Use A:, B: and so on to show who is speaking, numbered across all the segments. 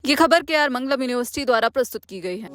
A: ये खबर केआर मंगलम यूनिवर्सिटी द्वारा प्रस्तुत की गई है।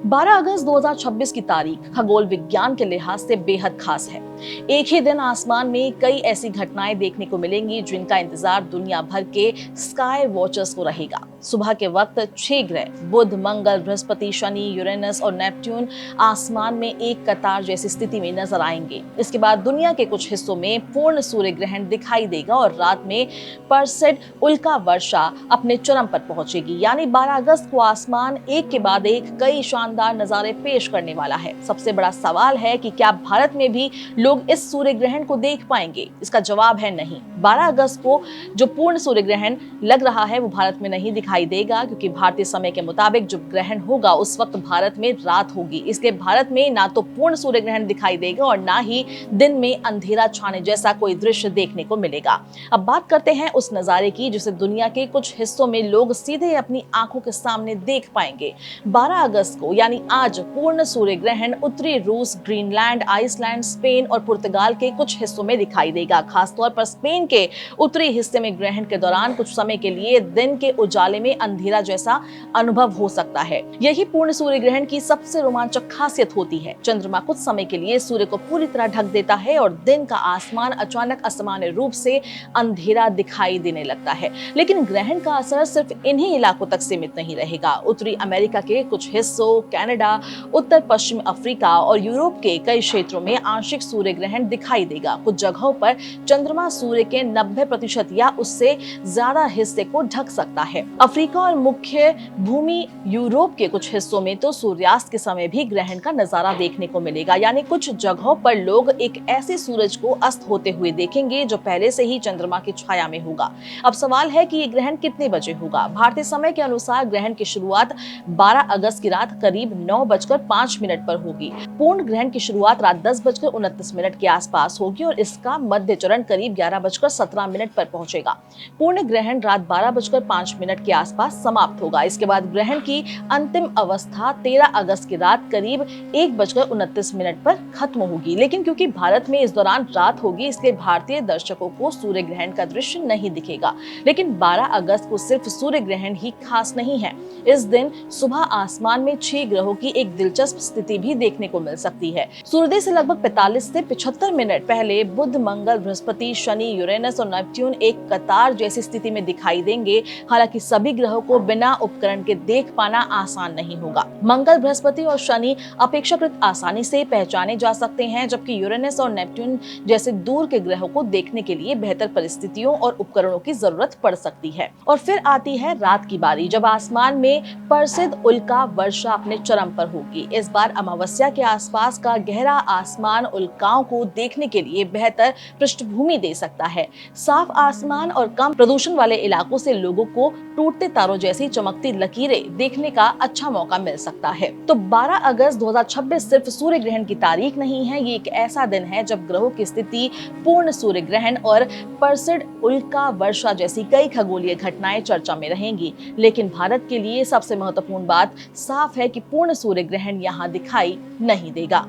B: 12 अगस्त 2026 की तारीख खगोल विज्ञान के लिहाज से बेहद खास है। एक ही दिन आसमान में कई ऐसी घटनाएं देखने को मिलेंगी जिनका इंतजार दुनिया भर के स्काई वॉचर्स को रहेगा। सुबह के वक्त 6 ग्रह बुध, मंगल, बृहस्पति, शनि, यूरेनस और नेपट्यून आसमान में एक कतार जैसी स्थिति में नजर आएंगे। इसके बाद दुनिया के कुछ हिस्सों में पूर्ण सूर्य ग्रहण दिखाई देगा और रात में परसेड उल्का वर्षा अपने चरम पर पहुंचेगी। यानी 12 अगस्त को आसमान एक के बाद एक कई शानदार नजारे पेश करने वाला है। सबसे बड़ा सवाल है कि क्या भारत में भी लोग इस सूर्य ग्रहण को देख पाएंगे? इसका जवाब है नहीं। 12 अगस्त को जो पूर्ण सूर्य ग्रहण लग रहा है वो भारत में नहीं दिखाई देगा, क्योंकि भारतीय समय के मुताबिक जब ग्रहण होगा उस वक्त भारत में रात होगी। इसलिए भारत में ना तो पूर्ण सूर्य ग्रहण दिखाई देगा और ना ही दिन में अंधेरा छाने जैसा कोई दृश्य देखने को मिलेगा। अब बात करते हैं उस नजारे की जिसे दुनिया के कुछ हिस्सों में लोग सीधे अपनी आंखों के सामने देख पाएंगे। 12 अगस्त को यानी आज पूर्ण सूर्य ग्रहण उत्तरी रूस, ग्रीनलैंड, आइसलैंड, स्पेन और पुर्तगाल के कुछ हिस्सों में दिखाई देगा। खासतौर पर स्पेन के उत्तरी हिस्से में ग्रहण के दौरान कुछ समय के लिए दिन के उजाले में अंधेरा जैसा अनुभव हो सकता है। यही पूर्ण सूर्य ग्रहण की सबसे रोमांचक खासियत होती है। चंद्रमा कुछ समय के लिए सूर्य को पूरी तरह ढक देता है और दिन का आसमान अचानक असामान्य रूप से अंधेरा दिखाई देने लगता है। लेकिन ग्रहण का असर सिर्फ इन्हीं इलाकों तक सीमित नहीं रहेगा। उत्तरी अमेरिका के कुछ हिस्सों, कनाडा, उत्तर पश्चिम अफ्रीका और यूरोप के कई क्षेत्रों में आंशिक सूर्य ग्रहण दिखाई देगा। कुछ जगहों पर चंद्रमा सूर्य के 90% या उससे ज्यादा हिस्से को ढक सकता है। अफ्रीका और मुख्य भूमि यूरोप के कुछ हिस्सों में तो सूर्यास्त के समय भी ग्रहण का नजारा देखने को मिलेगा। यानी कुछ जगहों पर लोग एक ऐसे सूरज को अस्त होते हुए देखेंगे जो पहले से ही चंद्रमा की छाया में होगा। अब सवाल है कि ये ग्रहण कितने बजे होगा? भारतीय समय के अनुसार ग्रहण की शुरुआत 12 अगस्त की रात करीब 9:05 पर होगी। पूर्ण ग्रहण की शुरुआत रात 10:29 के आसपास होगी और इसका मध्य चरण करीब 11:17 पर पहुंचेगा। पूर्ण ग्रहण रात 12:05 के आसपास समाप्त होगा। इसके बाद ग्रहण की अंतिम अवस्था 13 अगस्त की रात करीब 1:29 पर खत्म होगी। लेकिन क्योंकि भारत में इस दौरान रात होगी इसलिए भारतीय दर्शकों को सूर्य ग्रहण का दृश्य नहीं दिखेगा। लेकिन 12 अगस्त को सिर्फ सूर्य ग्रहण ही खास नहीं है। इस दिन सुबह आसमान में 6 ग्रहों की एक दिलचस्प स्थिति भी देखने को मिल सकती है। सूर्योदय से लगभग 45 से 75 मिनट पहले बुध, मंगल, बृहस्पति, शनि, यूरेनस और नेपट्यून एक कतार जैसी स्थिति में दिखाई देंगे। हालांकि सभी ग्रहों को बिना उपकरण के देख पाना आसान नहीं होगा। मंगल, बृहस्पति और शनि अपेक्षाकृत आसानी से पहचाने जा सकते हैं, जबकि यूरेनस और नेपट्यून जैसे दूर के ग्रहों को देखने के लिए बेहतर परिस्थितियों और उपकरणों की जरूरत पड़ सकती है। और फिर आती है रात की बारी, जब आसमान में प्रसिद्ध उल्का वर्षा अपने चरम पर होगी। इस बार अमावस्या के आसपास का गहरा आसमान उल्काओं को देखने के लिए बेहतर पृष्ठभूमि दे सकता है। साफ आसमान और कम प्रदूषण वाले इलाकों से लोगों को टूटते तारों जैसी चमकती लकीरें देखने का अच्छा मौका मिल सकता है। तो 12 अगस्त 2026 सिर्फ सूर्य ग्रहण की तारीख नहीं है, ये एक ऐसा दिन है जब ग्रहों की स्थिति, पूर्ण सूर्य ग्रहण और प्रसिद्ध उल्का वर्षा जैसी कई खगोलीय घटनाएं चर्चा में रहेंगी। लेकिन भारत के लिए सबसे महत्वपूर्ण बात साफ है कि पूर्ण सूर्य ग्रहण यहाँ दिखाई नहीं देगा।